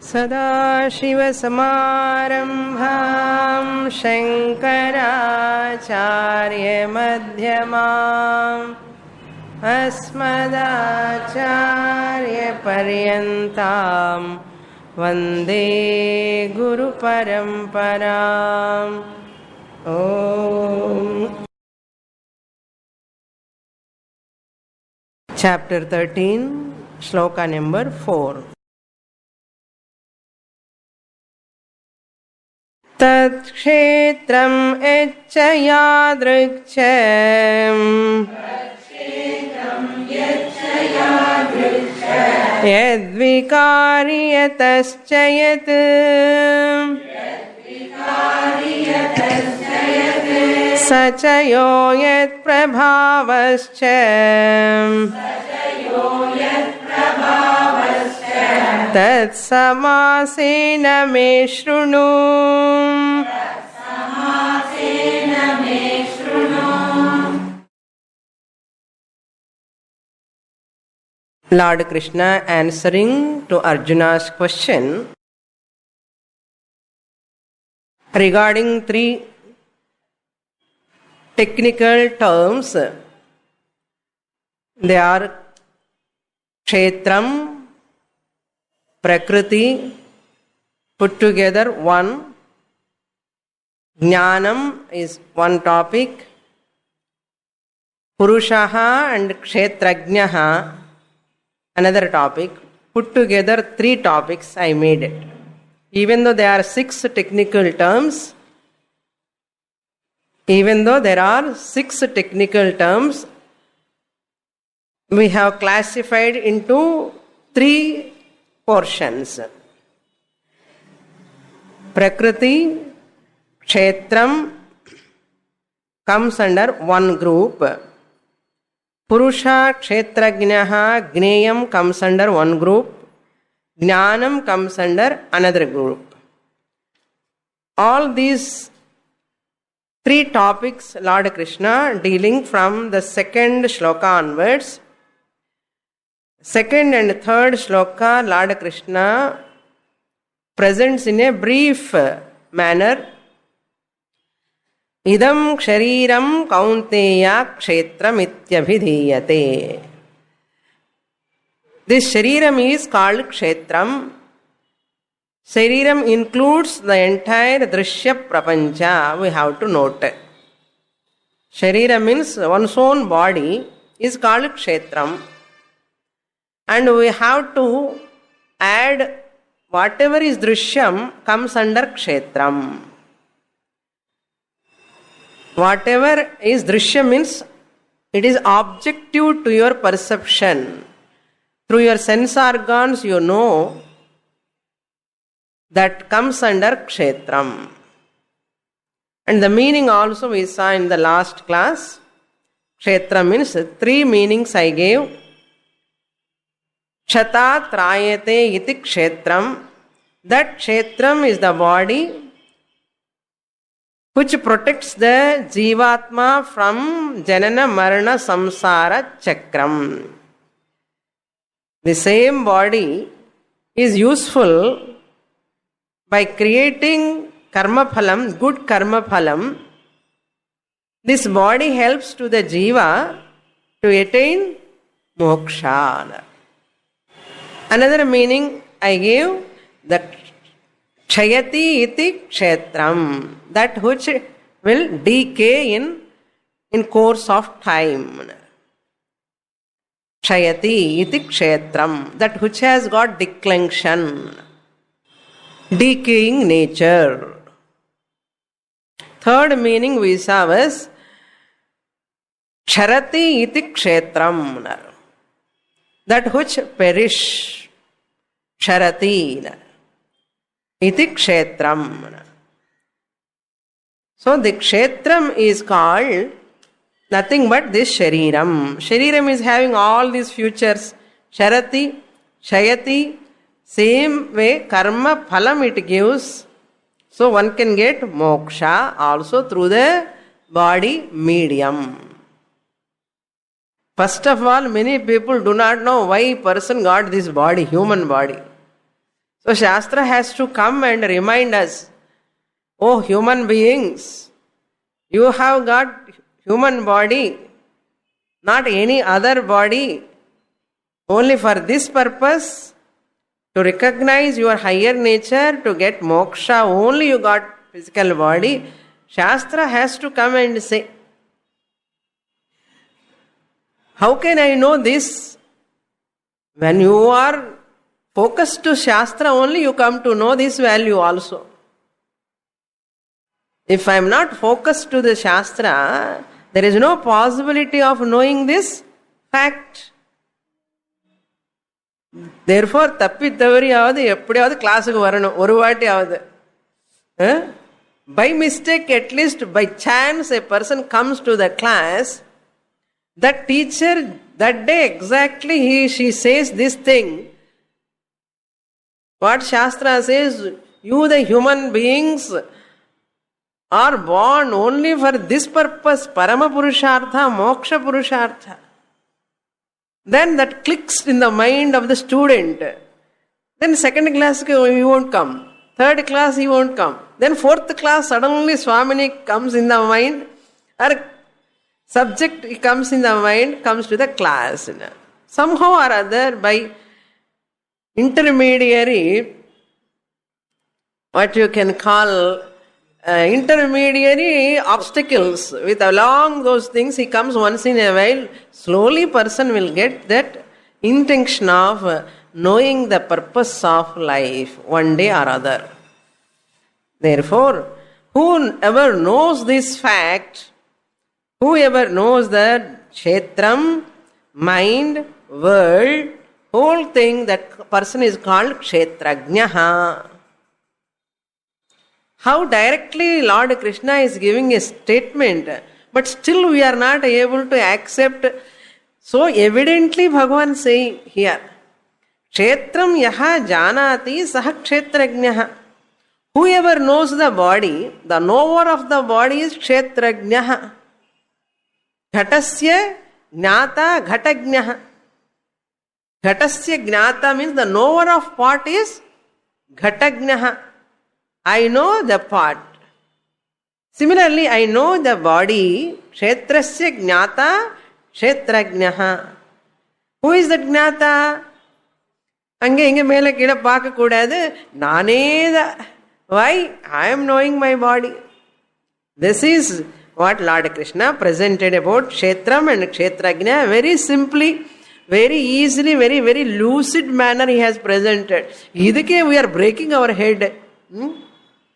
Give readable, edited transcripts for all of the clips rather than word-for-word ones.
सदाशिवसमारम्भां शङ्कराचार्यमध्यमाम् अस्मदाचार्यपर्यन्तां वन्दे गुरुपरम्पराम्. Om. Chapter 13, Shloka number 4. तत्क्षेत्रं यच्च यादृक् यद्विकारि यतश्च यत् स च यो यत्प्रभावश्च तत्समासेन मे शृणु. Lord Krishna answering to Arjuna's question regarding three technical terms. They are Kshetram, Prakriti, put together one. Jnanam is one topic. Purushaha and Kshetrajnaha another topic. Put together three topics I made it. Even though there are six technical terms, we have classified into three portions. Prakriti, Kshetram comes under one group. Purusha, Kshetrajnaha, Gneyam comes under one group. Jnanam comes under another group. All these three topics Lord Krishna dealing from the second shloka onwards. Second and third shloka Lord Krishna presents in a brief manner. Idam kshareeram kaunteya kshetram ityabhidhiyate. This shariram is called kshetram. Shariram includes the entire drishya prapancha. We have to note. Sharira means one's own body is called kshetram. And we have to add whatever is drishyam comes under kshetram. Whatever is drishyam means it is objective to your perception. Through your sense organs you know, that comes under kshetram. And the meaning also we saw in the last class. Kshetram means three meanings I gave. Kshatat rayate iti kshetram. That kshetram is the body which protects the jivatma from janana marana samsara chakram. The same body is useful by creating karma phalam, good karma phalam. This body helps to the jiva to attain moksha. Another meaning I gave, that kshayati iti kshetram, that which will decay in course of time. Kshayati iti kshetram, that which has got declension, decaying nature. Third meaning we saw was ksharati iti kshetram, that which perish. Ksharati iti kshetram. So the kshetram is called nothing but this shariram. Shariram is having all these features. Sharati, shayati, same way karma phalam it gives. So one can get moksha also through the body medium. First of all, many people do not know why person got this body, human body. So Shastra has to come and remind us, oh human beings, you have got human body, not any other body, only for this purpose, to recognize your higher nature, to get moksha, only you got physical body. Shastra has to come and say, how can I know this? When you are focused to Shastra only, you come to know this value also. If I am not focused to the Shastra, there is no possibility of knowing this fact. Therefore, தப்பி தவறியாவது எப்படியாவது கிளாஸுக்கு வரணும் ஒரு வாட்டியாவது. By mistake, at least by chance, a person comes to the class. That teacher, that day exactly she says this thing. What Shastra says, you the human beings are born only for this purpose, Parama Purushartha, Moksha Purushartha. Then that clicks in the mind of the student. Then second class he won't come. Third class he won't come. Then fourth class suddenly Swamini comes in the mind. Or subject comes in the mind, comes to the class. Somehow or other by intermediary, what you can call intermediary obstacles, with along those things he comes once in a while. Slowly person will get that intention of knowing the purpose of life one day or other. Therefore, whoever knows this fact, whoever knows that Kshetram, mind, world, whole thing, that person is called Kshetrajnaha. How directly Lord Krishna is giving a statement, but still we are not able to accept. So evidently Bhagavan saying here, Kshetram yaha janati saha kshetrajnaha. Whoever knows the body, the knower of the body is kshetrajnaha. Ghatasya jnata ghatagnaha. Ghatasya jnata means the knower of pot is ghatagnaha. I know the pot. Similarly, I know the body. Kshetrasya jnata kshetrajnaha. Who is that jnata? Ange inge mele kida paaka kudadu. Nane. Why? I am knowing my body. This is what Lord Krishna presented about Kshetram and Kshetrajna. Very simply, very easily, very, very lucid manner he has presented. Idukke we are breaking our head.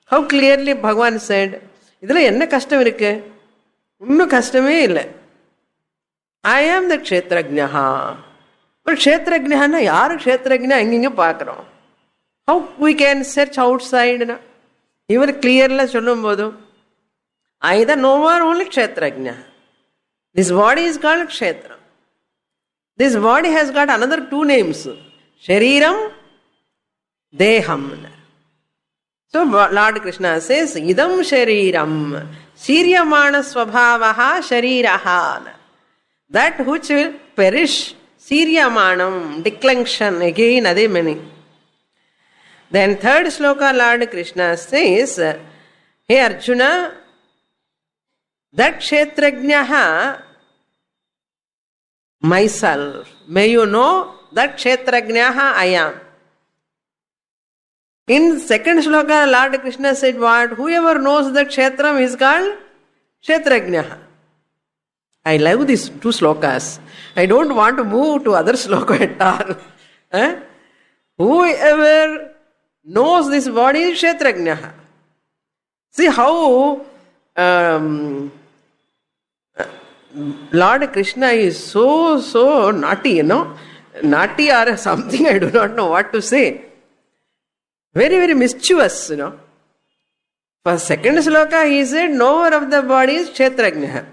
How clearly Bhagavan said, idhula enna kashtam irukku? Unnu kashtame illa. I am the Kshetrajnaha. But Kshetrajnaha na yaru Kshetrajna enginga paakrom. How we can search outside? Even clearly sollumbodhu, either knower only Kshetrajna. This body is called Kshetra. This body has got another two names, Shariram, Deham. So Lord Krishna says, Idam Shariram, Shiryamana Swabhavaha Shariraha. That which will perish, Siryamanam, declension, again ade meaning. Then third sloka Lord Krishna says, hey Arjuna, that Kshetrajnaha, myself, may you know that Kshetrajnaha I am. In second sloka Lord Krishna said what? Whoever knows that Kshetram is called Kshetrajnaha. I love these two slokas. I don't want to move to other sloka at all. Whoever knows this body is Kshetrajnaha. See how Lord Krishna is so naughty, naughty or something, I do not know what to say. Very, very mischievous, For second sloka he said, knower of the body is Kshetrajnaha.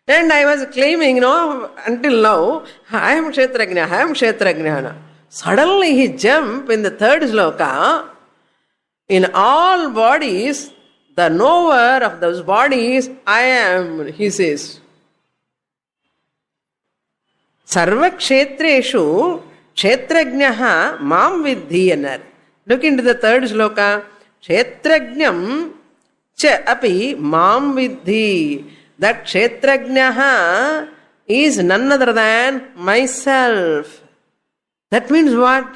And I was claiming, until now, I am Kshetrajnaha. Suddenly he jumped in the third sloka. In all bodies, the knower of those bodies, I am, he says. Sarva kshetreshu kshetrajnaha mam vidhi anar. Look into the third shloka. Kshetrajnam cha api mam vidhi. That kshetrajnaha is none other than myself. That means what?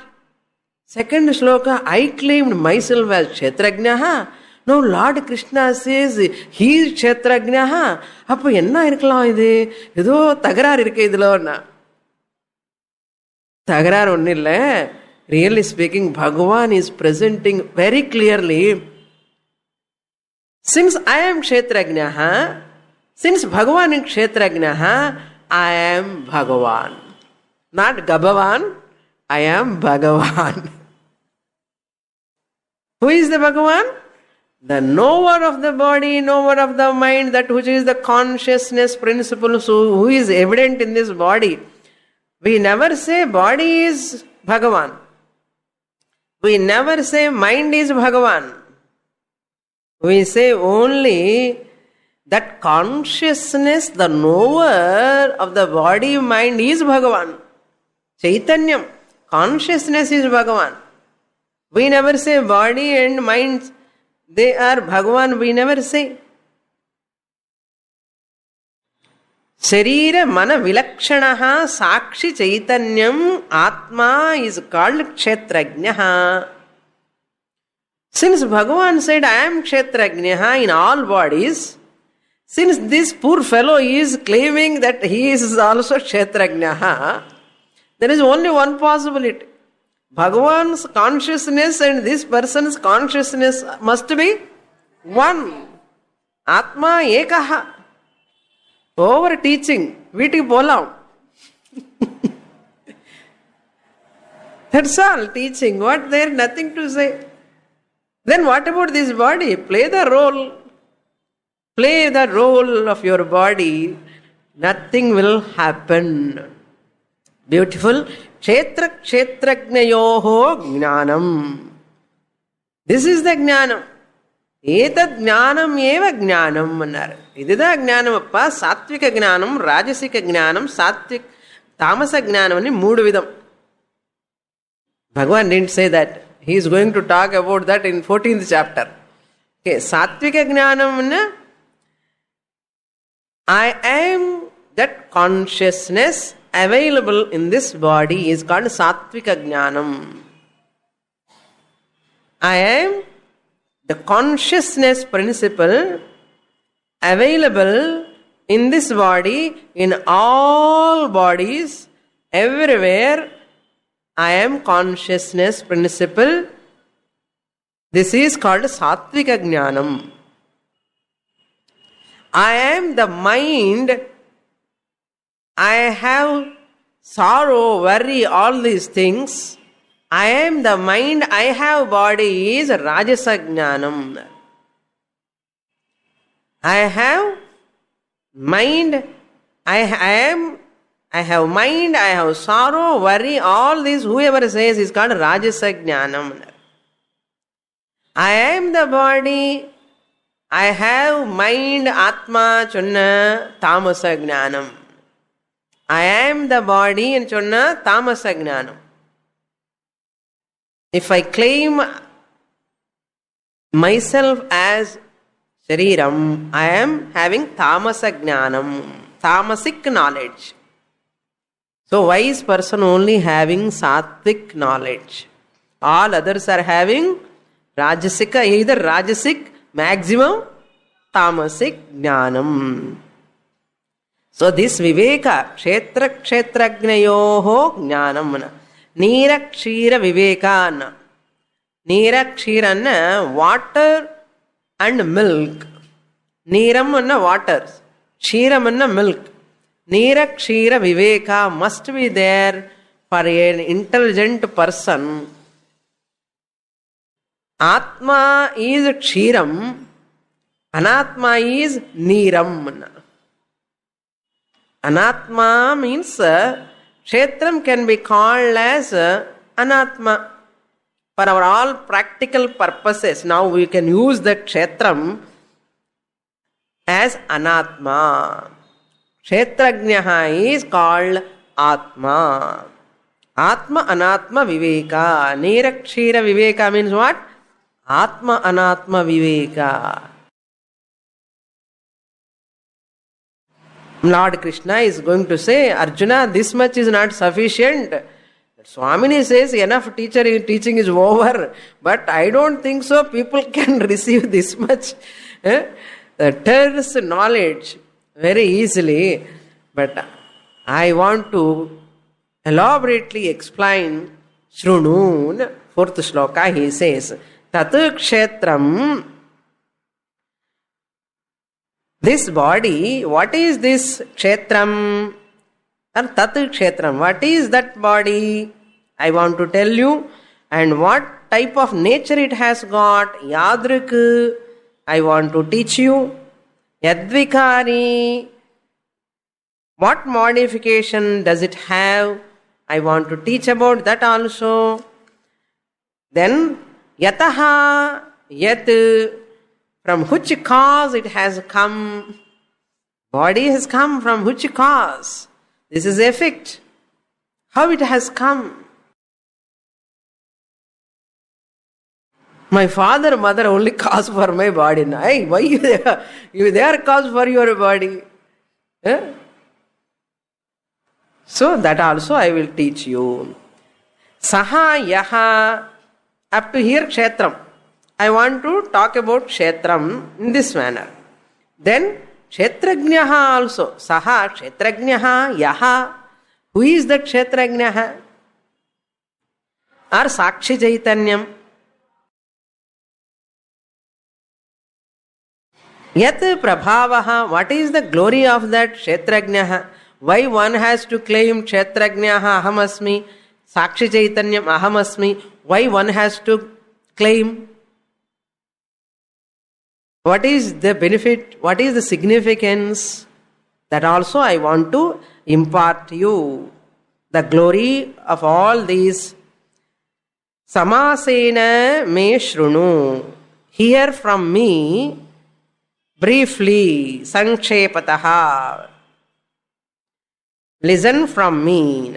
Second shloka, I claimed myself as kshetrajnaha. Now Lord Krishna says he is kshetrajnaha. Appo enna irkalam idu? Edo tagarar irukke idula. Tagarar onnu illa. Really speaking, Bhagavan is presenting very clearly, since I am kshetrajnaha, since Bhagavan is kshetrajnaha, I am Bhagavan. Not Gabavan, I am Bhagavan. Who is the Bhagavan? The knower of the body, knower of the mind, that which is the consciousness principle, so who is evident in this body. We never say body is Bhagavan. We never say mind is Bhagavan. We say only that consciousness, the knower of the body, mind is Bhagavan. Chaitanyam, consciousness is Bhagavan. We never say body and mind, they are Bhagavan, we never say. Sharira mana vilakshanaha sakshi chaitanyam atma is called kshetrajnaha. Since Bhagavan said, I am kshetrajnaha in all bodies, since this poor fellow is claiming that he is also kshetrajnaha, there is only one possibility. Bhagavan's consciousness and this person's consciousness must be one. Atma ekaha. Over teaching, Viti Polam. That's all teaching. What there? Nothing to say. Then what about this body? Play the role. Play the role of your body. Nothing will happen. Beautiful. Kshetra kshetrajnayoho jnanam. This is the jnanam. Etad jnanam eva jnanam annar. Idida jnanam appa sattvika jnanam, rajasika jnanam, sattvik, tamasa jnanam ani moodu vidam. Bhagavan didn't say that. He is going to talk about that in 14th chapter. Okay, sattvika jnanam, I am that consciousness available in this body is called sattvika jnanam. I am the consciousness principle available in this body, in all bodies, everywhere. I am consciousness principle. This is called sattvika jnanam. I am the mind. I have sorrow, worry, all these things. I am the mind, I have body is Rajasa Jnanam. I have mind, I have mind, I have sorrow, worry, all these, whoever says is called Rajasa Jnanam. I am the body, I have mind, Atma, Chunna, Tamasa Jnanam. I am the body and Chunna, Tamasa Jnanam. If I claim myself as Shariram, I am having Tamasa Jnanam, Tamasic knowledge. So wise person only having Sattvic knowledge. All others are having Rajasika, either Rajasic, maximum Tamasic Jnanam. So this Viveka, Kshetra Kshetrajnayoho Jnanam. Neera Kshira Vivekana. Neera Kshira water and milk. Neeram anna water. Kshiram anna milk. Neera Kshira Viveka must be there for an intelligent person. Atma is Kshiram. Anatma is Neeram. Anatma means Kshetram can be called as Anatma. For our all practical purposes, now we can use the Kshetram as Anatma. Kshetrajnaha is called Atma. Atma Anatma Viveka. Nirakshira Viveka means what? Atma Anatma Viveka. Lord Krishna is going to say, Arjuna, this much is not sufficient. Swamini says enough teaching is over, but I don't think so. People can receive this much terse knowledge very easily. But I want to elaborately explain. Shrunun, fourth shloka, he says, Tat kshetram. This body, what is this kshetram? Or tat kshetram, what is that body? I want to tell you. And what type of nature it has got? Yadrik, I want to teach you. Yadvikari, what modification does it have? I want to teach about that also. Then, yataha, yat, from which cause it has come. Body has come from which cause? This is effect. How it has come. My father, mother only cause for my body. Hey, why you there? They are cause for your body. So that also I will teach you. Saha yaha. Up to here kshetram. I want to talk about kshetram in this manner. Then kshetrajnaha also. Saha kshetrajnaha yaha. Who is that kshetrajnaha? Or Sakshi Chaitanyam. Yat prabhavaha. What is the glory of that kshetrajnaha? Why one has to claim kshetrajnaha ahamasmi, Sakshi Chaitanyam ahamasmi? Why one has to claim? What is the benefit? What is the significance? That also I want to impart to you. The glory of all these. Samasena me shrunu. Hear from me briefly. Sankshepataha. Listen from me.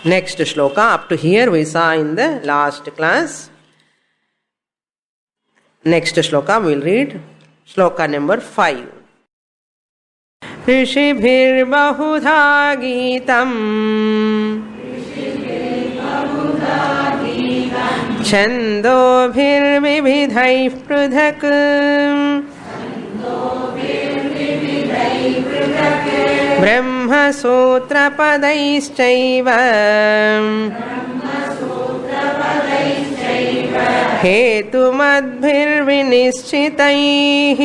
Next shloka. Up to here we saw in the last class. Next shloka we will read. Shloka number 5. Rishibhirbahudha Geetam Chandobhirvibhidhaih Prudhak Brahma Sutra Padaishchaiva Hetumadbhirvinischitaih.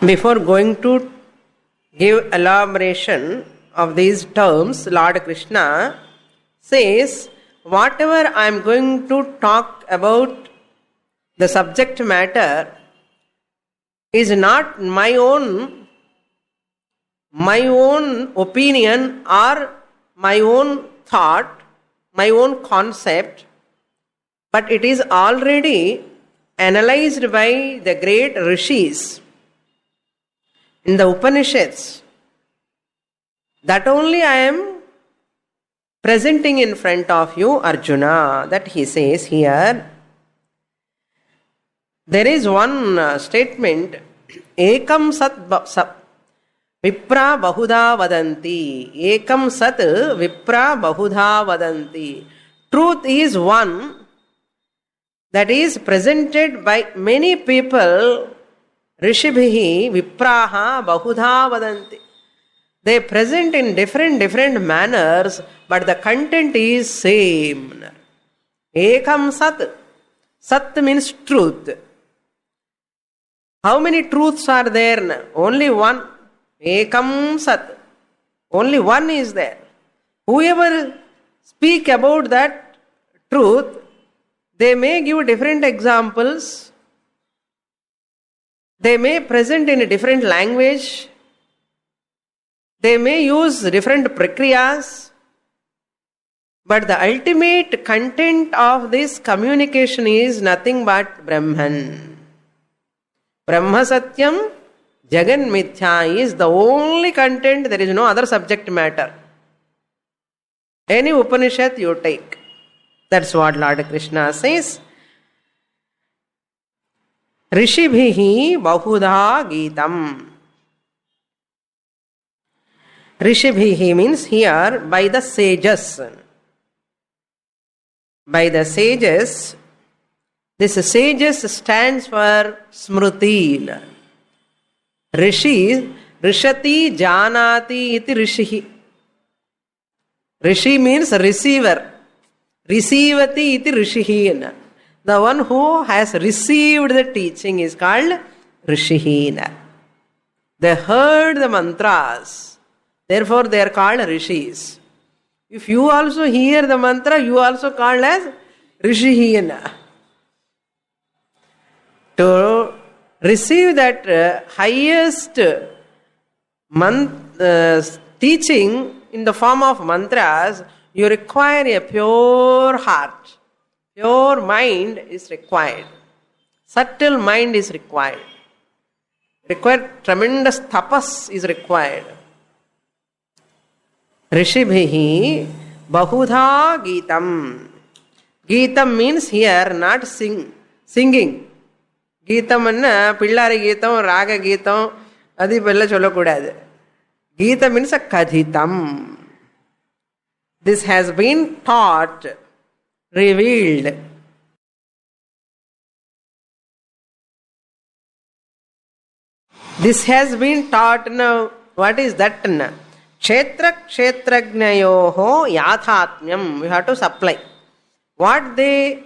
Before going to give elaboration of these terms, Lord Krishna says, whatever I am going to talk about, the subject matter is not my own opinion or my own thought, my own concept, but it is already analyzed by the great rishis in the Upanishads. That only I am presenting in front of you, Arjuna. That he says here. There is one statement, Ekam Sat Vipra Bahuda Vadanti. Ekam Sat Vipra Bahuda Vadanti. Truth is one that is presented by many people. Rishibhihi Vipraha Bahudha Vadanti. They present in different manners, but the content is same. Ekam Sat. Sat means truth. How many truths are there? Only one. Ekam Sat. Only one is there. Whoever speak about that truth, they may give different examples. They may present in a different language. They may use different prakriyas. But the ultimate content of this communication is nothing but Brahman. Brahma Satyam, Jagan Mithya is the only content, there is no other subject matter. Any Upanishad you take. That's what Lord Krishna says. Rishibhihi Bahudha Geetam. Rishibhihi means here by the sages. By the sages, this sages stands for Smruti. Rishi, Rishati Janati iti Rishihi. Rishi means receiver. Receivati iti Rishihi. The one who has received the teaching is called Rishihi. They heard the mantras. Therefore, they are called Rishis. If you also hear the mantra, you also called as Rishihi. To receive that highest teaching in the form of mantras, you require a pure heart. Pure mind is required. Subtle mind is required. Tremendous tapas is required. Rishibhihi Bahudha Geetam. Geetam means here not singing. Geetam anna Pillari Geetam, Raga Geetam, Adi Pella Cholokodadu. Geetam means a Kadhitam. This has been taught, revealed. This has been taught now. What is that? Kshetra kshetragnayoho yathatmyam. We have to supply. What they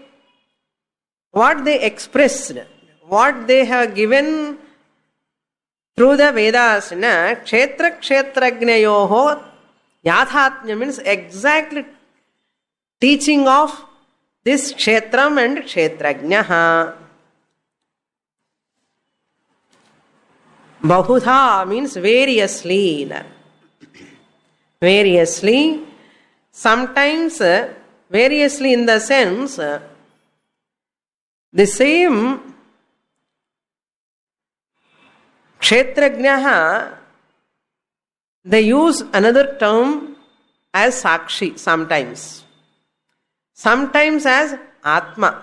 expressed, what they have given through the Vedas, kshetra kshetragnayoho yathatmyam means exactly teaching of this kshetram and kshetragnaha. Bahudha means variously. Variously. Sometimes variously in the sense the same kshetragnaha, they use another term as sakshi sometimes. Sometimes as atma.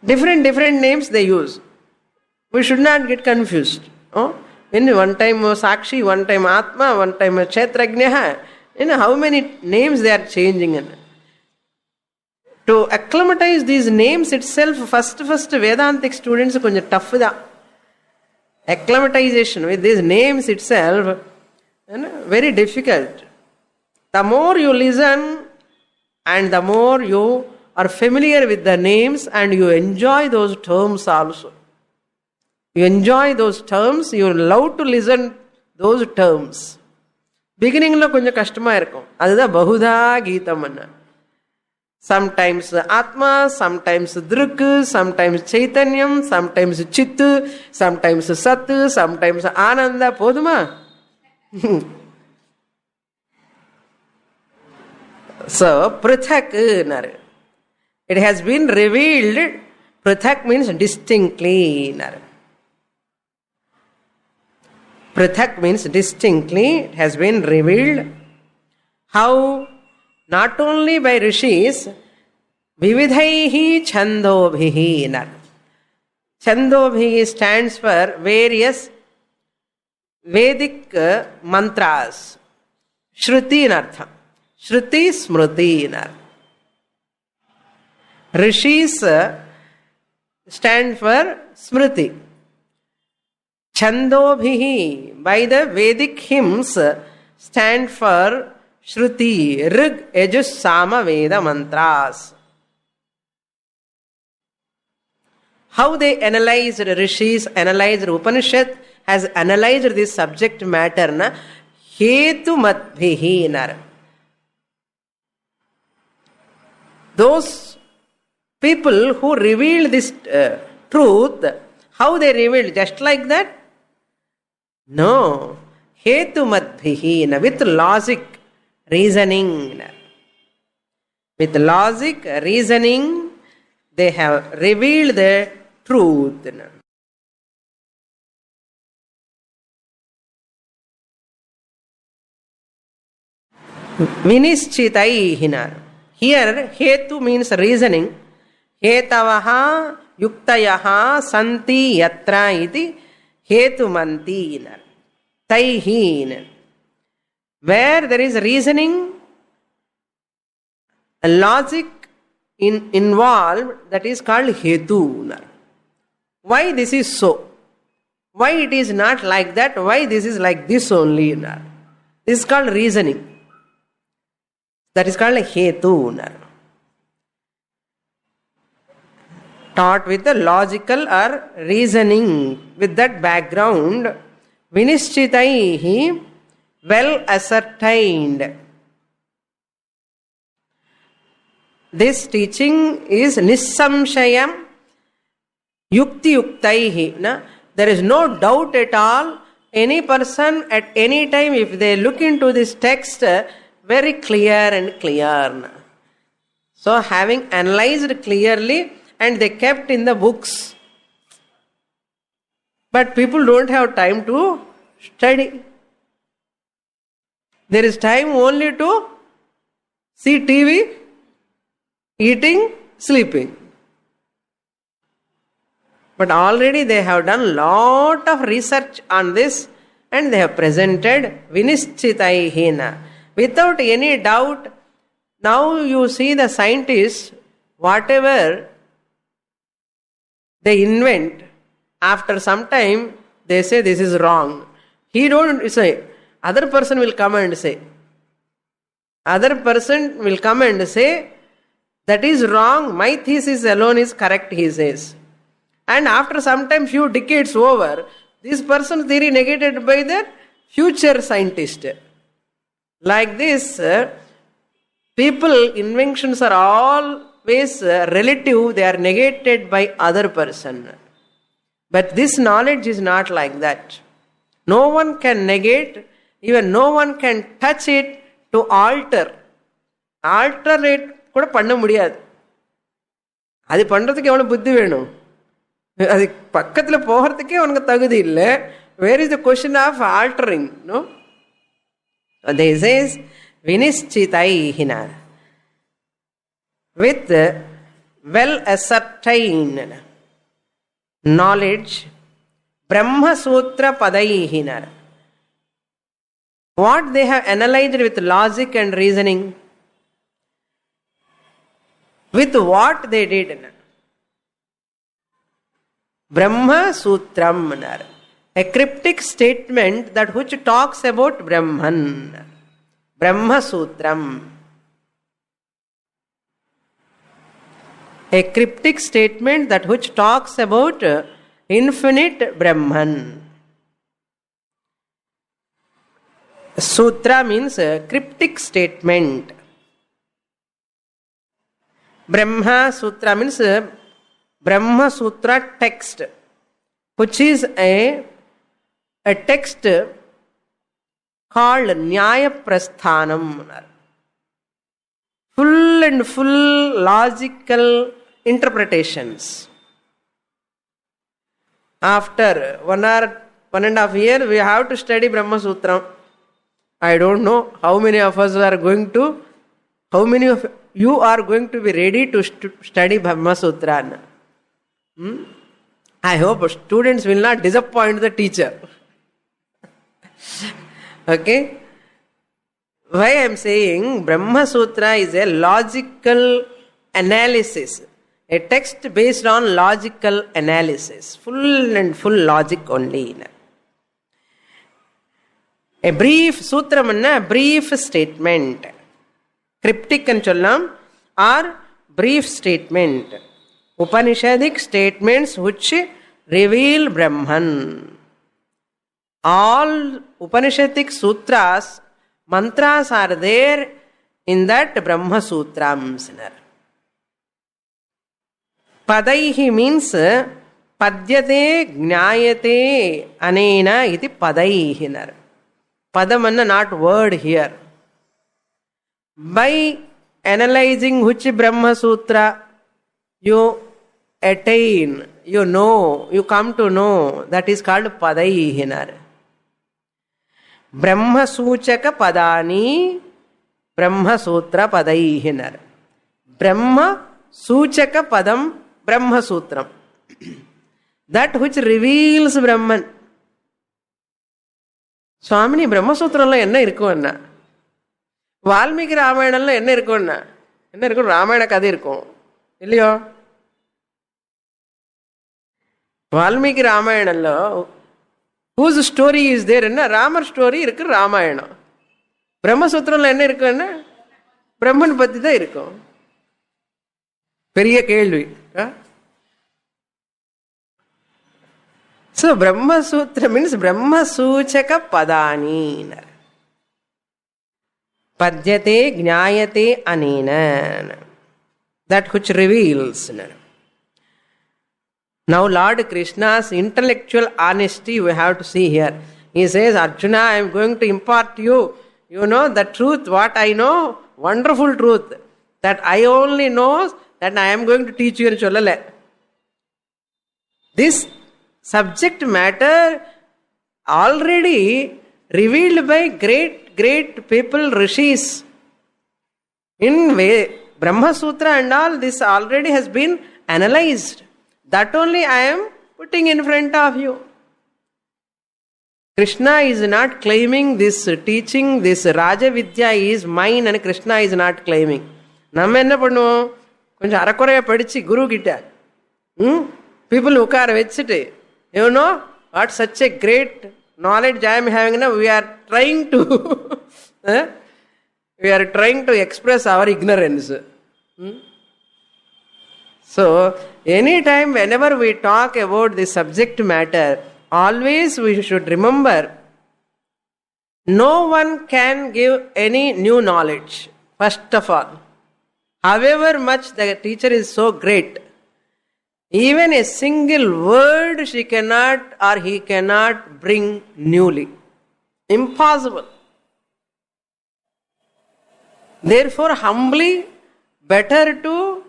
Different names they use. We should not get confused. When one time sakshi, one time atma, one time kshetragnaha. How many names they are changing. To acclimatize these names itself, first Vedantic students konja tough da. Acclimatization with these names itself, very difficult. The more you listen and the more you are familiar with the names and you enjoy those terms also. You enjoy those terms, you love to listen those terms. Beginning lo konja kashtamā irukum. Adha Bahudha Geetam. Sometimes Atma, sometimes Druk, sometimes Chaitanyam, sometimes Chit, sometimes Sat, sometimes Ananda. Poduma? So, Prithak. It has been revealed. Prithak means distinctly. Prithak means distinctly. It has been revealed. How? Not only by rishis, vividhaihi chandobhihi. Chandobhihi stands for various Vedic mantras. Shruti in artha. Shruti, smruti in artha. Rishis stand for smruti. Chandobhihi, by the Vedic hymns, stand for Shruti, Rig, Yajus, Sama, Veda mantras. How they analyzed, Rishis analyzed, Upanishad has analyzed this subject matter, Hetu Matbhihi. Those people who revealed this truth, how they revealed? Just like that? No. Hetu Matbhihi, with logic. reasoning. With logic, reasoning, they have revealed the truth. Vinischitaihinar. Here, hetu means reasoning. Hetavaha yuktayaha santi yatra iti hetumanti. Taihin. Where there is reasoning, logic involved, that is called hetu. Why this is so? Why it is not like that? Why this is like this only? This is called reasoning. That is called hetu. Taught with the logical or reasoning. With that background, Vinischitaihi, well ascertained. This teaching is Nissamshayam Yukti Yuktaihi. There is no doubt at all. Any person at any time, if they look into this text, very clear and clear. So having analyzed clearly, and they kept in the books. But people don't have time to study. There is time only to see TV, eating, sleeping. But already they have done lot of research on this and they have presented Vinischitaihina. Without any doubt, now you see the scientists, whatever they invent, after some time they say this is wrong. He don't say, other person will come and say. Other person will come and say, that is wrong, my thesis alone is correct, he says. And after some time, few decades over, this person's theory negated by the future scientist. Like this, people, inventions are always relative, they are negated by other person. But this knowledge is not like that. No one can negate, even no one can touch it to alter. Alter it கூட பண்ண முடியாது. அது பண்றதுக்கு எவ்வளவு புத்தி வேணும்? அது பக்கத்துல போகிறதுக்கே அவனுக்கு தகுதி இல்லை. Where is the question of altering? No? So this is Vinischitaihina. With well ascertained knowledge, Brahma Sutra Padaihina. What they have analyzed with logic and reasoning, with what they did. Brahma Sutram, a cryptic statement that which talks about Brahman. Brahma Sutram. A cryptic statement that which talks about infinite Brahman. Sutra means a cryptic statement. Brahma Sutra means Brahma Sutra text, which is a text called Nyaya Prasthanam. Full and full logical interpretations. After 1.5 years, we have to study Brahma Sutra. I don't know how many of us are going to, how many of you are going to be ready to study Brahma Sutra. I hope students will not disappoint the teacher. Okay? Why I am saying Brahma Sutra is a logical analysis. A text based on logical analysis. Full and full logic only. A brief sutra manna brief statement. Cryptic and chollam are brief statement. Upanishadic statements which reveal Brahman. All Upanishadic sutras, mantras are there in that Brahma Sutrams. Padaihi means padyate gnayate anena iti padaihinar. Padamanna not word here. By analyzing which Brahma Sutra you attain, you know, you come to know, that is called Padaihinar. Brahma Suchaka Padani, Brahma Sutra Padaihinar. Brahma Suchaka Padam, Brahma Sutram. That which reveals Brahman. Swamini, Brahma Sutramla enna irukku. Valmiki ராமாயணம்ல என்ன இருக்கும்னா என்ன இருக்கும்? ராமாயண கதை இருக்கும் இல்லையோ? Valmiki ராமாயணம்ல whose story is there? என்ன Ramar story இருக்கு ராமாயணம். பிரம்மசூத்திரம்ல என்ன இருக்குன்னா பிரம்மன் பத்தி தான் இருக்கும். பெரிய கேள்வி. So Brahmasutra means Brahma Suchaka Padani. Padyate Jnayate Anena. That which reveals. Now Lord Krishna's intellectual honesty we have to see here. He says, Arjuna, I am going to impart to you, you know, the truth, what I know, wonderful truth, that I only know, that I am going to teach you in Cholale. This subject matter already revealed by great people, rishis. In Brahma Sutra and all, this already has been analyzed. That only I am putting in front of you. Krishna is not claiming this teaching, this Raja Vidya is mine, and Krishna is not claiming. Nam enna pannuvom? Konjam arakoraya padichi guru kitta. People ukar vechite. You know what such a great knowledge I am having now, we are trying to express our ignorance. So, anytime whenever we talk about the subject matter, always we should remember, no one can give any new knowledge, first of all. However much the teacher is so great, even a single word she cannot or he cannot bring newly. Impossible. Therefore, humbly, better to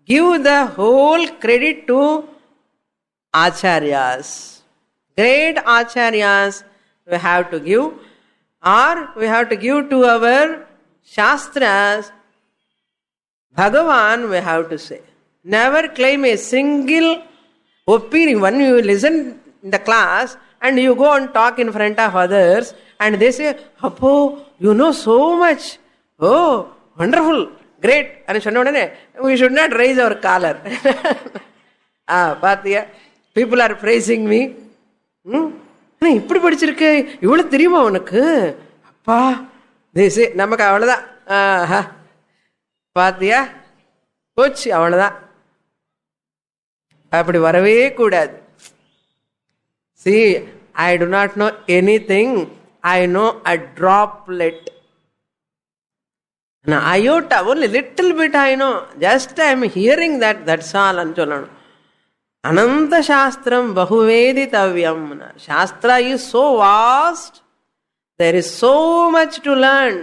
give the whole credit to Acharyas. Great Acharyas we have to give, or we have to give to our Shastras. Bhagavan we have to say. Never claim a single opinion. When you listen in the class and you go and talk in front of others and they say, Appo, you know so much. Oh, wonderful, great. And we should not raise our collar. People are praising me. இப்படி படிச்சிருக்க இவ்வளவு தெரியுமா உனக்கு? அப்பா தேசே நமக்கு அவ்வளவுதான். பாத்தியா போச்சு அவ்வளவுதான். அப்படி வரவே கூடாது. See, I do not know anything. I know a droplet. Now, iota, only little bit I know. Just I am hearing that, that's all. Ananta Shastram Bahuveditavyam. Shastra is so vast. There is so much to learn.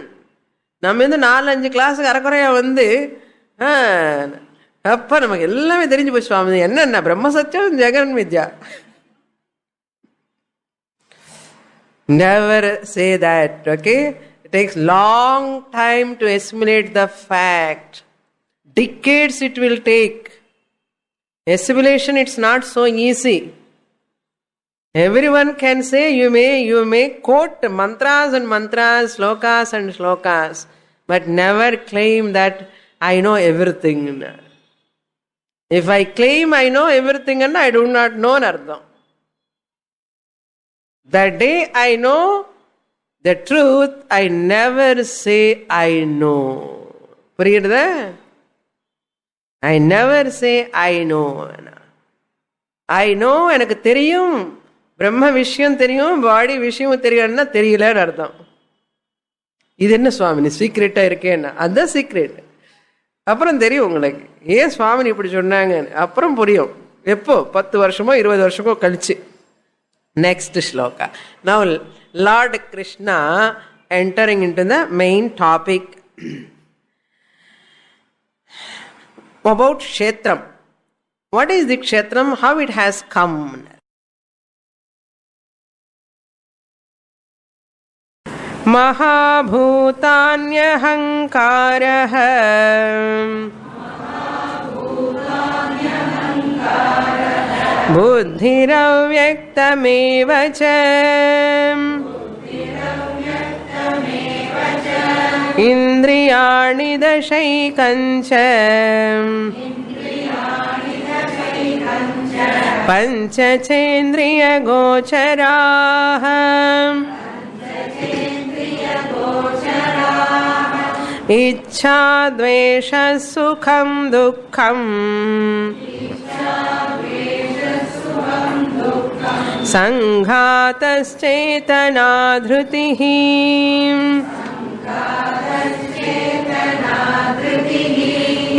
நம்ம இந்த 4-5 கிளாஸுக்கு அரைக்குறையா வந்து அப்பா நமக்கு எல்லாமே தெரிஞ்சு போய் சுவாமி என்ன பிரம்மசத்தியம் ஜெகன் வித்யா. Never say that, okay? It takes long time to assimilate the fact. Decades it will take. Assimilation, it's not so easy. Everyone can say, you may quote mantras and mantras, slokas and slokas, but never claim that I know everything. If I claim I know everything and I do not know Nardam. The day I know the truth, I never say I know. புரியுதா? I never say I know. I know எனக்கு தெரியும், பிரம்ம விஷயம் தெரியும், பாடி விஷயம் தெரியும்னா தெரியலன்னு அர்த்தம். இது என்ன சுவாமினி சீக்ரெட்டா இருக்கேன்னா அதுதான் சீக்ரெட். அப்புறம் தெரியும் உங்களுக்கு ஏன் சுவாமினி இப்படி சொன்னாங்க, அப்புறம் புரியும். எப்போ 10 வருஷமோ 20 வருஷமோ கழிச்சு. Next shloka. Now Lord Krishna entering into the main topic. about Kshetram. What is the Kshetram? How it has come? Mahabhutanyahankarah buddhiravyaktameva cha indriyani dashaikancha pancachendriya gocharaha इच्छा द्वेष सुखम दुःखम संघातश्चेतना धृतिः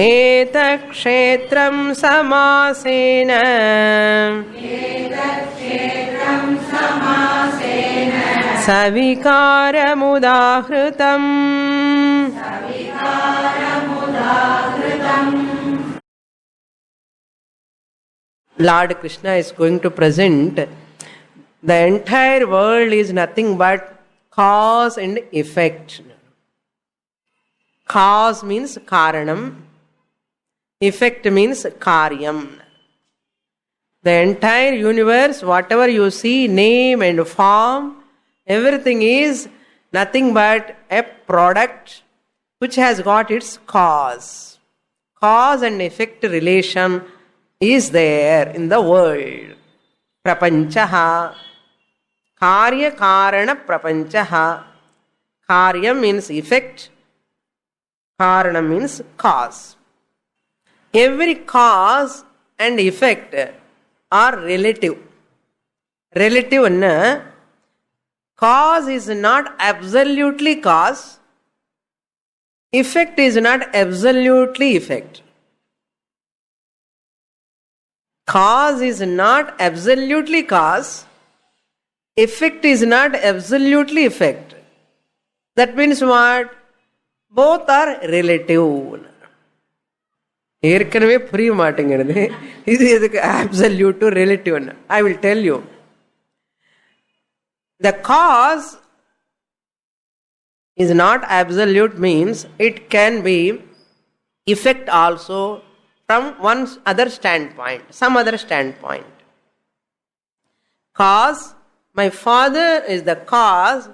एतत् क्षेत्रं समासेन सविकारमुदाहृतम्. Lord Krishna is going to present the entire world is nothing but cause and effect. Cause means karanam, effect means karyam. The entire universe, whatever you see, name and form, everything is nothing but a product which has got its cause. Cause and effect relation is there in the world. Prapanchaha. Karya Karana Prapanchaha. Karya means effect. Karana means cause. Every cause and effect are relative. Relative na. Cause is not absolutely cause. Effect is not absolutely effect. Cause is not absolutely cause. Effect is not absolutely effect. That means what? Both are relative. ஏற்கனவே புரிய மாட்டேங்கிறது. இது எதுக்கு absolute to relative? I will tell you. The cause is not absolute means it can be effect also from one other standpoint, some other standpoint. Cause, my father is the cause,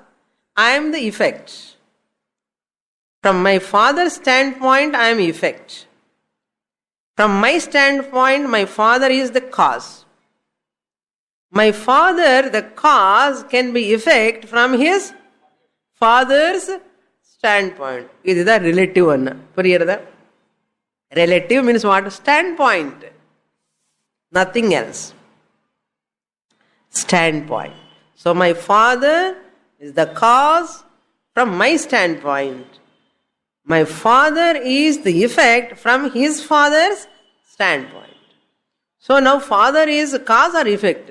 I am the effect. From my father's standpoint, I am effect. From my standpoint, my father is the cause. My father, the cause, can be effect from his father's standpoint. This is the relative one. Puriyarada? Relative means what? Standpoint. Nothing else. Standpoint. So my father is the cause from my standpoint. My father is the effect from his father's standpoint. So now father is cause or effect?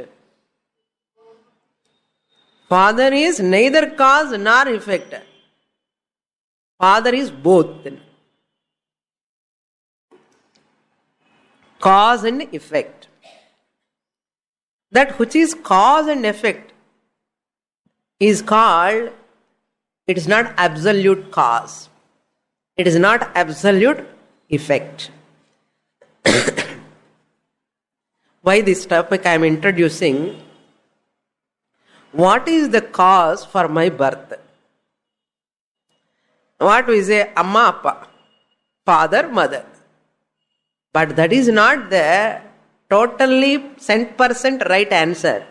Father is neither cause nor effect. Father is both. Cause and effect. That which is cause and effect is called, it is not absolute cause. It is not absolute effect. Why this topic I am introducing? What is the cause for my birth? What we say, Amma, Appa, father, mother. But that is not the totally 100% right answer.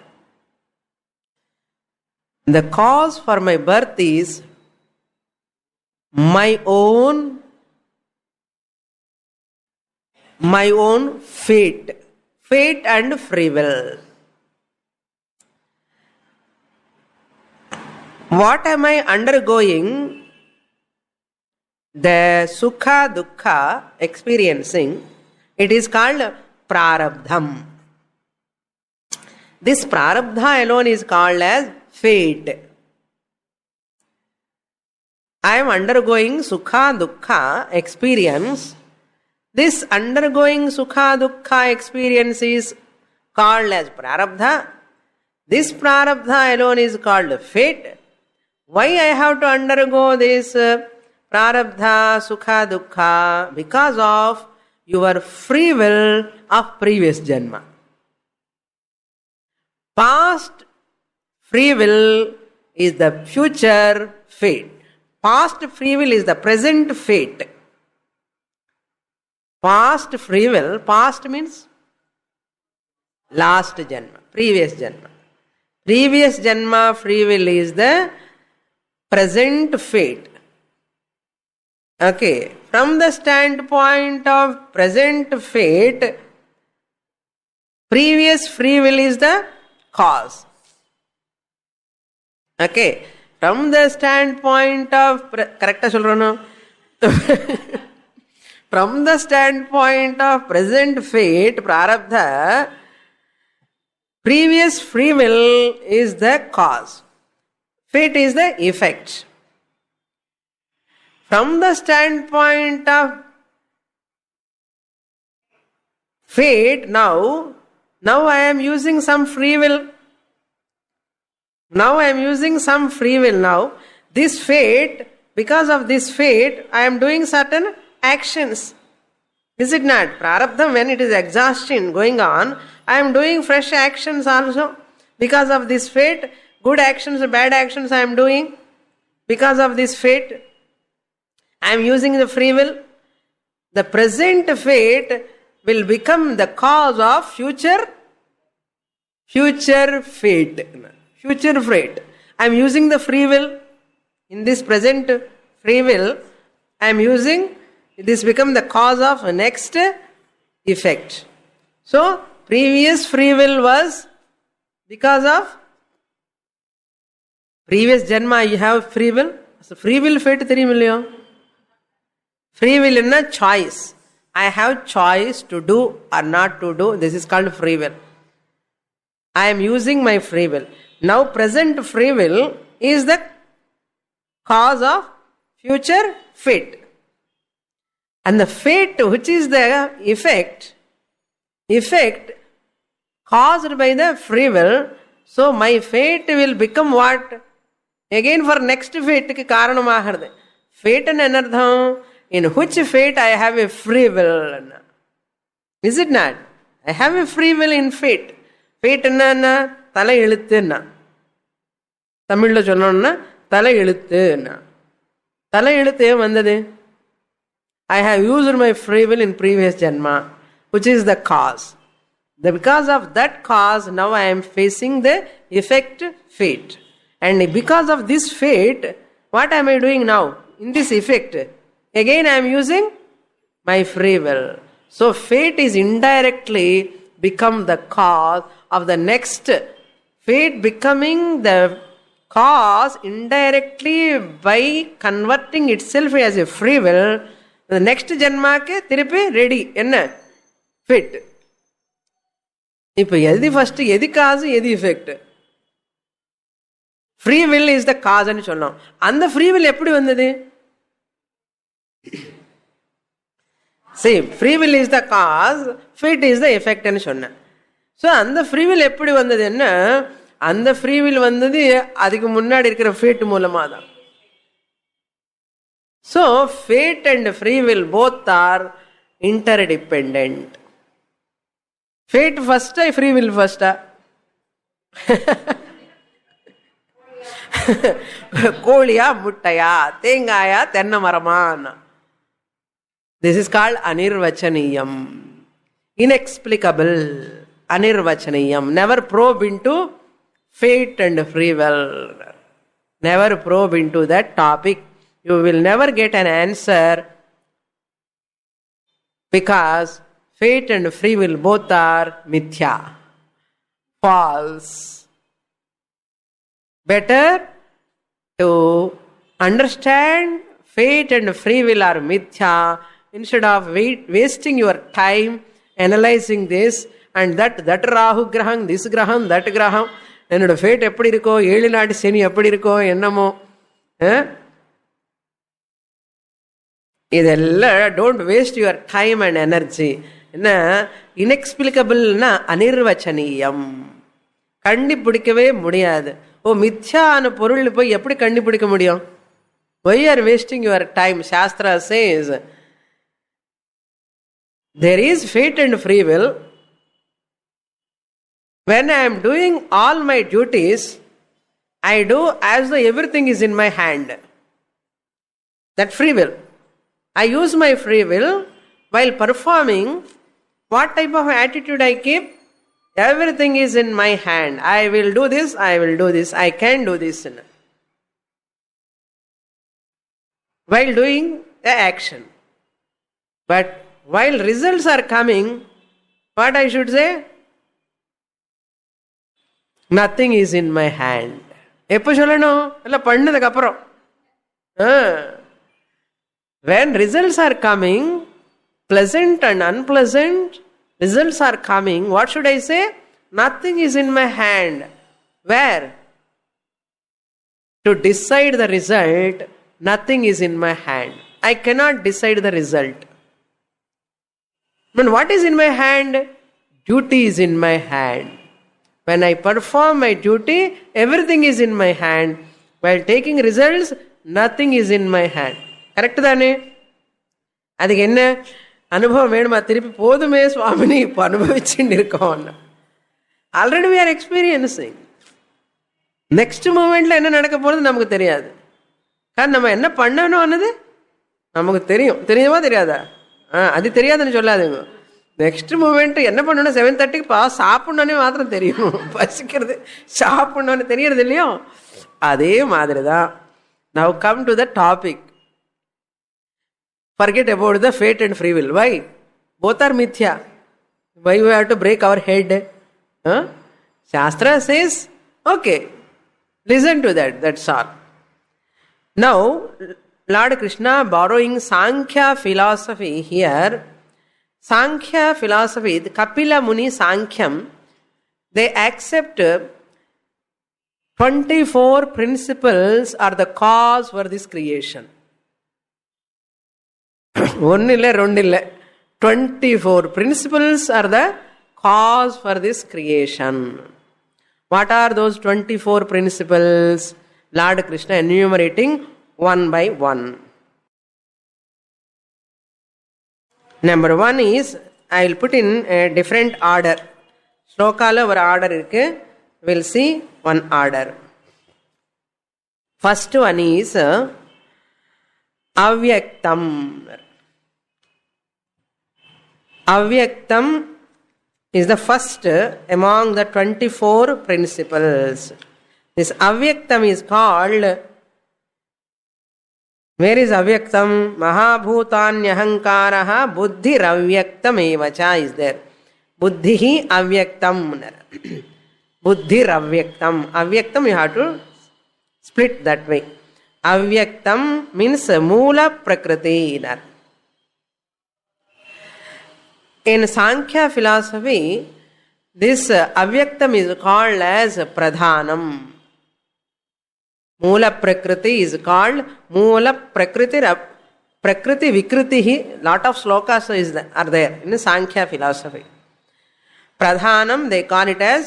The cause for my birth is my own fate and free will. What am I undergoing? The sukha dukkha experiencing, it is called prarabdham. This prarabdha alone is called as fate. I am undergoing sukha dukkha experience This undergoing sukha dukkha experience is called as prarabdha. This prarabdha alone is called fate. Why I have to undergo this prarabdha, sukha, dukkha? Because of your free will of previous janma. Past free will is the future fate. Past free will is the present fate. Past free will, past means last janma, previous janma. Previous janma free will is the present fate. Okay, from the standpoint of present fate, previous free will is the cause. Okay, from the standpoint of correct solrano. From the standpoint of present fate, prarabdha, previous free will is the cause. Fate is the effect. From the standpoint of fate, now I am using some free will. Now I am using some free will now. This fate, because of this fate, I am doing certain actions. Is it not? Prarabdha, when it is exhaustion going on, I am doing fresh actions also. Because of this fate, good actions, bad actions I am doing. Because of this fate, I am using the free will. The present fate will become the cause of future fate. Future fate. I am using the free will. In this present free will, I am using, this become the cause of next effect. So, previous free will was because of previous janma you have free will. So, free will fate theriyumilliyo. Free will is a choice. I have choice to do or not to do. This is called free will. I am using my free will. Now present free will is the cause of future fate. And the fate, which is the effect caused by the free will. So my fate will become what? Again for next fate ki karanamaharde. Fate and anardham, in which fate I have a free will. Is it not? I have a free will in fate. Fate enna thala eluthu. Tamil sollona thala eluthu. Thala eluthu vandade. I have used my free will in previous janma, which is the cause. Because of that cause, now I am facing the effect fate. And because of this fate, what am I doing now? In this effect, again I am using my free will. So fate is indirectly become the cause of the next. Fate becoming the cause indirectly by converting itself as a free will. The next janma ke thirupi ready enna fit. Ipo edi first edi cause edi effect. Free will is the cause ani sollam. And the free will eppadi vandadu? See, free will is the cause, fate is the effect ani sonna. So and the free will eppadi vandadu enna? And the free will vandadu adukku munnadi irukra fate moolama da. So, fate and free will both are interdependent. Fate first, free will first. Koliya, muttaya, tengaya, tennamarama. This is called anirvachaniyam. Inexplicable. Anirvachaniyam. Never probe into fate and free will. Never probe into that topic. You will never get an answer because fate and free will both are mithya, false. Better to understand fate and free will are mithya instead of wasting your time analyzing this and that Rahu Graham, this Graham, that Graham. என்னோட fat எப்படி இருக்கோ, 7 நாட்டு சனி எப்படி இருக்கோ என்னமோ. இதெல்லாம் don't waste your time and energy. என்ன இன்எக்ஸ்பிளிகபிள்னா அனிர்வச்சனீயம், கண்டுபிடிக்கவே முடியாது. மித்யான பொருள் போய் எப்படி கண்டுபிடிக்க முடியும்? Why you are wasting your time? Shastra says there is fate and free will. When I am doing all my duties, I do as though everything is in my hand. That free will. I use my free will while performing. What type of attitude I keep? Everything is in my hand. I will do this, I will do this, I can do this. While doing the action. But while results are coming, what I should say? Nothing is in my hand. எப்போ சொல்லணும்? இல்லை பண்ணதுக்கு அப்புறம். When results are coming, pleasant and unpleasant results are coming, what should I say? Nothing is in my hand. Where? To decide the result, nothing is in my hand. I cannot decide the result. But what is in my hand? Duty is in my hand. When I perform my duty, everything is in my hand. While taking results, nothing is in my hand. Correct தானே? அதுக்கு என்ன அனுபவம் வேணுமா? திருப்பி போதுமே சுவாமினி இப்போ அனுபவிச்சுட்டு இருக்கோம். Already we are experiencing. Next மூமெண்ட்ல என்ன நடக்க போகிறது நமக்கு தெரியாது. காரணம் நம்ம என்ன பண்ணணும்னது நமக்கு தெரியும். தெரியுமா தெரியாதா? அது தெரியாதுன்னு சொல்லாதுங்க. நெக்ஸ்ட் மூமெண்ட் என்ன பண்ணணும்? 7:30 சாப்பிடணுன்னே மாத்திரம் தெரியும். பசிக்கிறது சாப்பிடணுன்னு தெரியறது இல்லையோ? அதே மாதிரி தான். Now come to the topic. Forget about the fate and free will. Why? Both are mithya. Why we have to break our head? Shastra says, okay, listen to that. That's all. Now, Lord Krishna borrowing Sankhya philosophy here. Sankhya philosophy, the Kapila Muni Sankhyam, they accept 24 principles are the cause for this creation. ஒன்னு இல்லை ரெண்டு இல்லை, 24 principles are the cause for this creation. What are those 24 principles? Lord Krishna enumerating one by one. Number 1 is, I will put in a different order. ஸ்லோகால ஒரு order இருக்கு. We'll see one order. First one is Avyaktam. Avyaktam is the first among the 24 principles. This Avyaktam is called, where is Avyaktam? Mahabhutanyahankaraha buddhiravyaktam evacha is there. Buddhihi avyaktam. Buddhiravyaktam. Avyaktam you have to split that way. Avyaktam means Moola Prakriti. In Sankhya philosophy, this Avyaktam is called as Pradhanam. Moola Prakriti is called Moola Prakriti. Prakriti Vikritihi. Lot of slokas are there in Sankhya philosophy. Pradhanam they call it as,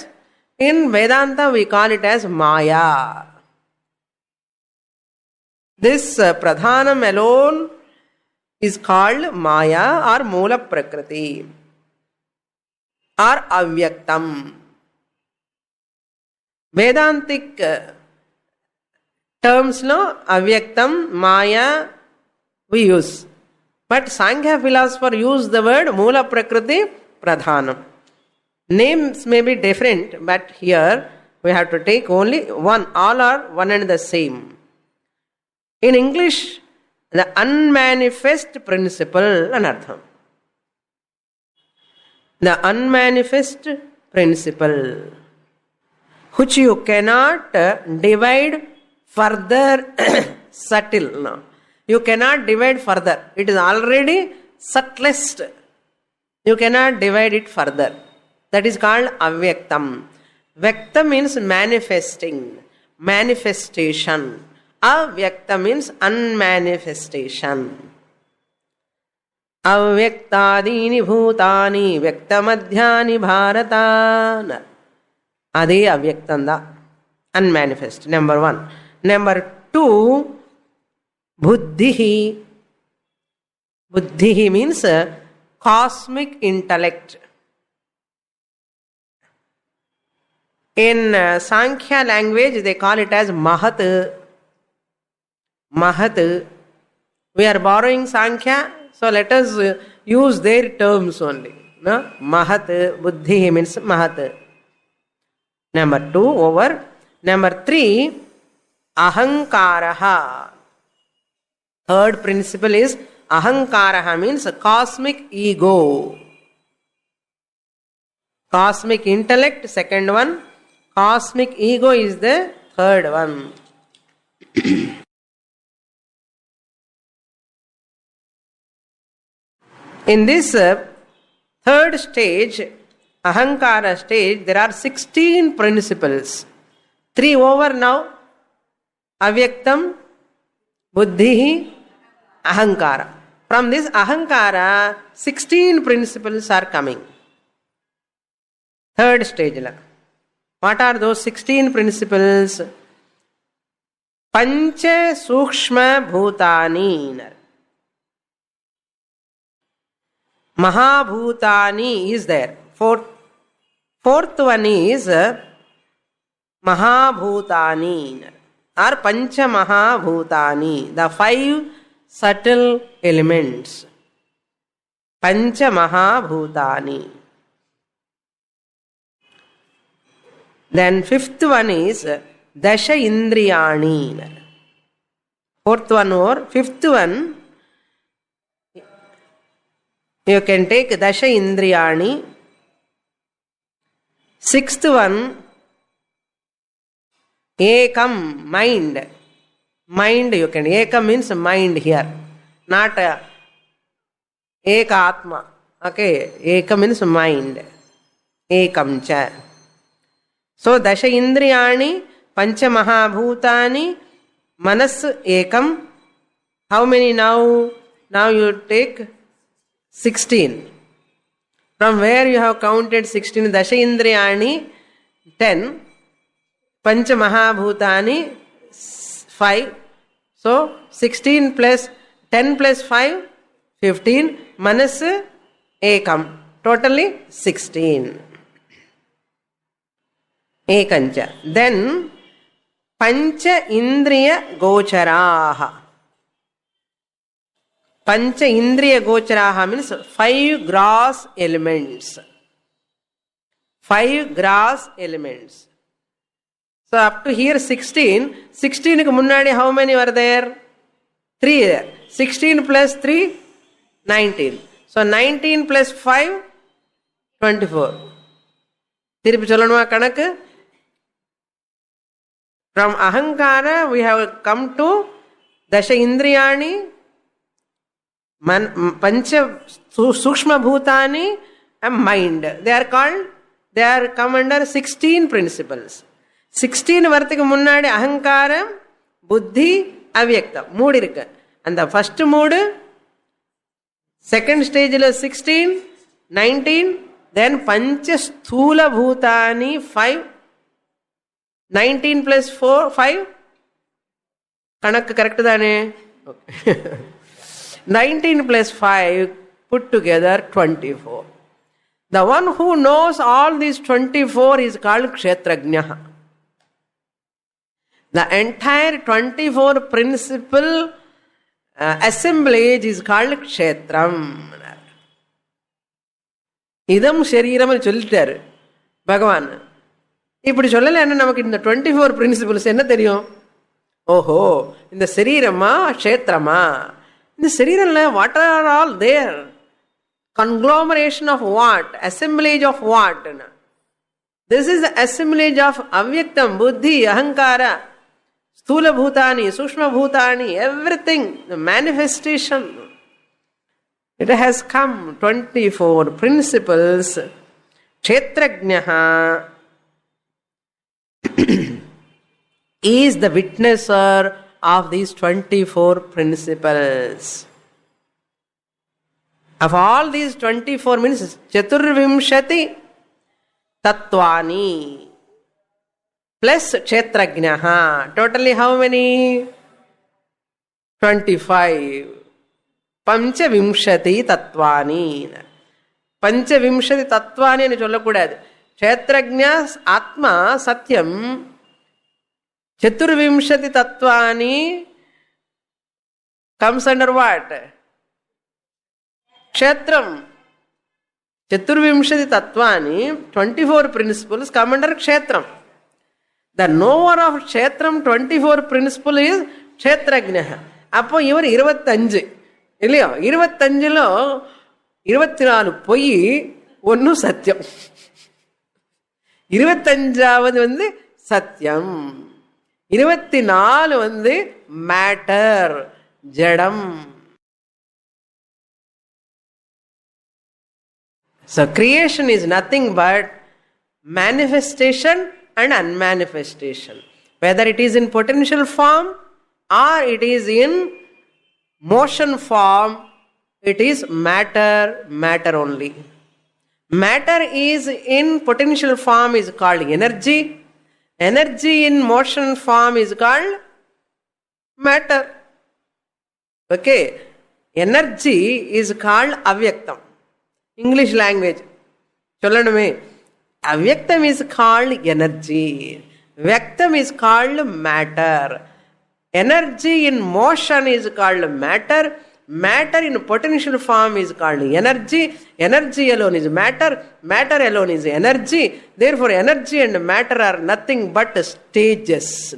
in Vedanta we call it as Maya. This Pradhanam alone is called Maya or Moola Prakriti or Avyaktam. Vedantic terms no Avyaktam, Maya we use. But Sankhya philosopher use the word Moola Prakriti, Pradhanam. Names may be different, but here we have to take only one. All are one and the same. In English, the unmanifest principle anartham. The unmanifest principle, which you cannot divide further subtle. No. You cannot divide further. It is already subtlest. You cannot divide it further. That is called Avyaktam. Vyaktam means manifesting, manifestation. Avyakta means unmanifestation. Avyaktaadini bhutani vyaktamadhyani bharata. Adi avyaktanda, unmanifest. Number 1. Number 2, buddhihi. Buddhihi means cosmic intellect. In Sankhya language, they call it as Mahat. Mahat. We are borrowing Sankhya, so let us use their terms only. No? Mahat, Buddhi means Mahat. Number 2, over. Number 3, Ahankaraha. Third principle is Ahankaraha means cosmic ego. Cosmic intellect, second one. Cosmic ego is the third one. In this third stage, Ahankara stage, there are 16 principles. 3 over now. Avyaktam, Buddhi, Ahankara. From this Ahankara, 16 principles are coming. Third stage. What are those 16 principles? Pancha Sukshma Bhutani. Mahabhutani is there. Fourth one is Mahabhutani or Pancha Mahabhutani, the 5 subtle elements. Pancha Mahabhutani. Then fifth one is Dasha Indriyani. Fourth one or fifth one, you can take Dasha Indriyani. Sixth one, Ekam, mind. Mind you can, Ekam means mind here, not Eka Atma. Okay, Ekam means mind. Ekam cha. So Dasha Indriyani, Pancha Mahabhutani, Manas Ekam. How many now? Now you take 16. From where you have counted 16? Dasha Indriyani 10, Pancha Mahabhutani 5. So 16 plus 10 plus 5, 15. Manas Ekam. Totally 16. Ekancha. Then Pancha Indriya Gocharaha. Pancha Indriya Gocharaha means 5 gross elements. 5 gross elements. So up to here 16. 16 ku munnadi how many were there? 3 there. 16 plus 3, 19. So 19 plus 5, 24. Thirupi sollanuma kanakku. From Ahankara we have come to Dasha Indriyani, Pancha Sukshma Bhutani and mind. They are come under 16 principles. 16 varthikku munnadi Ahankara, Buddhi, Avyakta. 3 irukku. And the first 3, second stage is 16, 19, then Pancha Sthula Bhutani 5, 19 plus 4, 5. Kanakku correct dane? Okay. 19 plus 5 put together 24. The one who knows all these 24 is called Kshetrajnaha. The entire 24 principle assemblage is called Kshetram. Idam Shariram சொல்லிட்டாரு பகவான். இப்படி சொல்லலைன்னா நமக்கு இந்த 24 principles என்ன தெரியும்? ஓஹோ, இந்த சரீரமா க்ஷேத்திரமா? இந்த சரீரம்ல what are all there? Conglomeration of what? Assemblage of what? This is the assemblage of Avyaktam, Buddhi, Ahankara, Sthula Bhutani, Sushma Bhutani, everything, the manifestation. It has come 24 principles. Kshetrajnaha is the witnesser of these 24 principles. Of all these 24 means Chaturvimshati Tattvani plus Kshetrajnaha. Totally how many? 25. Panchavimshati Tattvani. Panchavimshati Tattvani ani sollakudadu. Kshetrajna Atma Satyam. Chaturvimshati Tattvani comes under what? Kshetram. Chaturvimshati Tattvani, 24 principles come under Kshetram. The knower of Kshetram 24 principle is Kshetrajnaha. அப்போ இவர் 25 இல்லையா? 25లో 24 பொய், 1 சத்தியம். 25வது வந்து சத்தியம், 24 வந்து matter, ஜடம். So creation is nothing but manifestation and unmanifestation. Whether it is in potential form or it is in motion form, it is matter, matter only. Matter is in potential form is called energy. Energy in motion form is called matter. Okay. Energy is called avyaktam. English language. Chollanume. Avyaktam is called energy. Vyaktam is called matter. Energy in motion is called matter. Matter in potential form is called energy. Energy alone is matter. Matter alone is energy. Therefore, energy and matter are nothing but stages.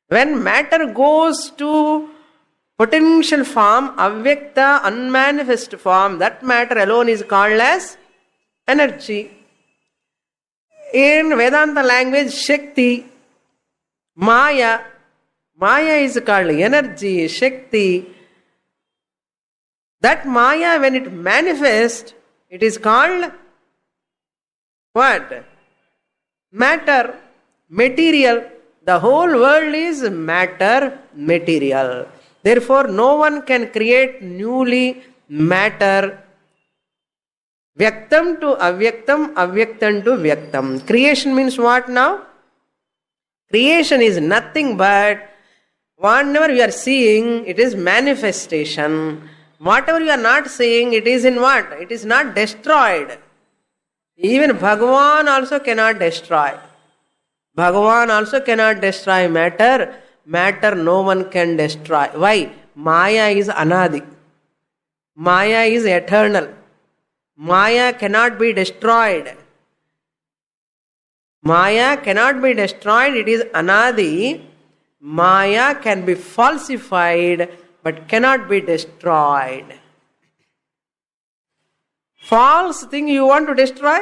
When matter goes to potential form, avyakta, unmanifest form, that matter alone is called as energy. In Vedanta language, Shakti, Maya. Maya is called energy, Shakti. That Maya, when it manifests, it is called what? Matter, material. The whole world is matter, material. Therefore, no one can create newly matter. Vyaktam to avyaktam, avyaktam to vyaktam. Creation means what now? Creation is nothing but whatever you are seeing, it is manifestation. Whatever you are not seeing, it is in what? It is not destroyed. Even Bhagavan also cannot destroy. Bhagavan also cannot destroy matter. Matter no one can destroy. Why? Maya is anadi. Maya is eternal. Maya cannot be destroyed. Maya cannot be destroyed. It is anadi. Maya can be falsified but cannot be destroyed. False thing you want to destroy?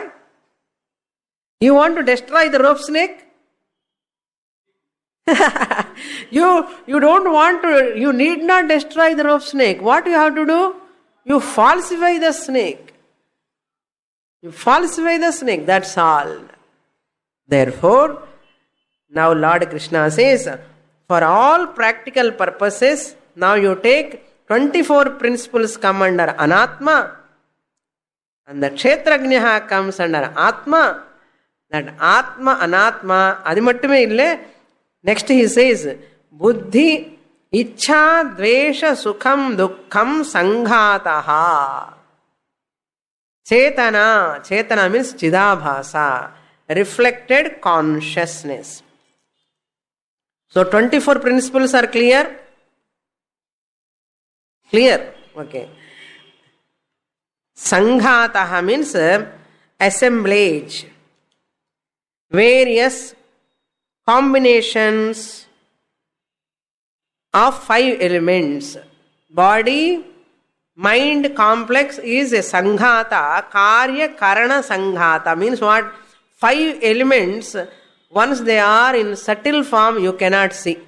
You want to destroy the rope snake? You don't want to, you need not destroy the rope snake. What you have to do? You falsify the snake. You falsify the snake, that's all. Therefore, now Lord Krishna says, for all practical purposes, now you take 24 principles come under Anatma, and the Kshetrajnaha comes under Atma. That Atma, Anatma, adimattume ille. Next he says, Buddhi, Ichha, Dvesha, Sukham, Dukkham, Sanghataha. Chetana, Chetana means Chidabhasa, reflected consciousness. So 24 principles are clear? Clear? Okay. Sanghataha means assemblage. Various combinations of 5 elements. Body, mind complex is a sanghata. Karya karana sanghata means what? 5 elements. Once they are in subtle form, you cannot see.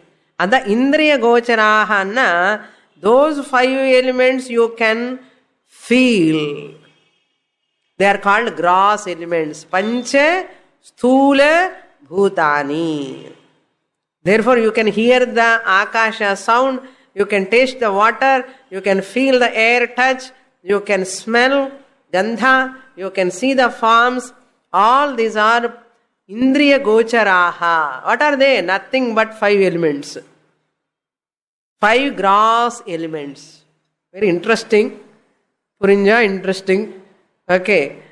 Ada indriya gocharaha, those 5 elements you can feel. They are called gross elements. Pancha, sthula, bhutani. Therefore, you can hear the akasha sound, you can taste the water, you can feel the air touch, you can smell gandha, you can see the forms. All these are indriya gocharaha. What are they? Nothing but 5 elements. 5 gross elements. Very interesting. Purinja, interesting. Okay.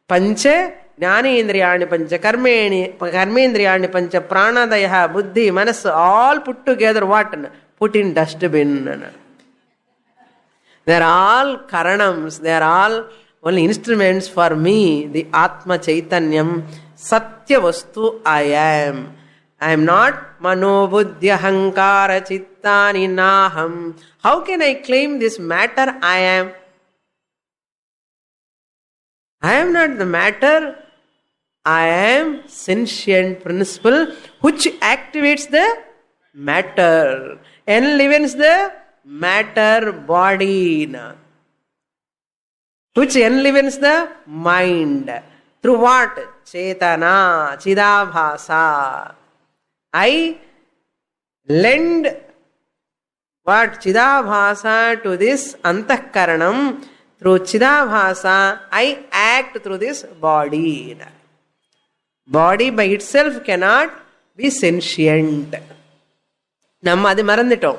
Pancha Jnanendriyani pancha karmendriyani pancha pranadaya buddhi manas all put together what? Put in dustbin. They are all karanams. They are all only instruments for me, the Atma Chaitanyam, Satya Vastu I am. I am not Mano Buddhya Hankara Chittani Naham. How can I claim this matter I am? I am not the matter. I am sentient principle which activates the matter, enlivens the matter body, which enlivens the mind. Through what? Chetana, Chidabhasa. I lend what? Chidabhasa to this Antakaranam. Through Chidabhasa, I act through this body. Body by itself cannot be sentient. Namma adu marandittom.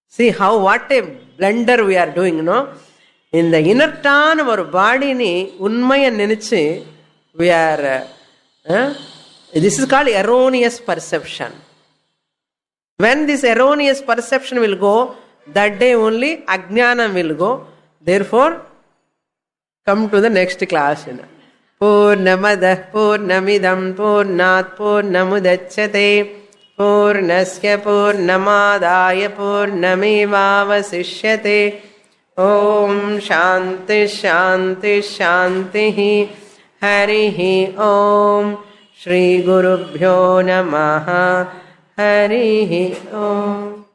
See how what a blunder we are doing, no? In the inner turn of our body ni unmaya nenichu, we are this is called erroneous perception. When this erroneous perception will go, that day only ajnanam will go. Therefore, come to the next class. Purnamadah Purnamidam Purnat Purnamudachyate Purnasya Purnamadaya Purnamevavasishyate. Om Shanti Shanti Shanti Harihi Om Shri Gurubhyo Namaha Harihi Om.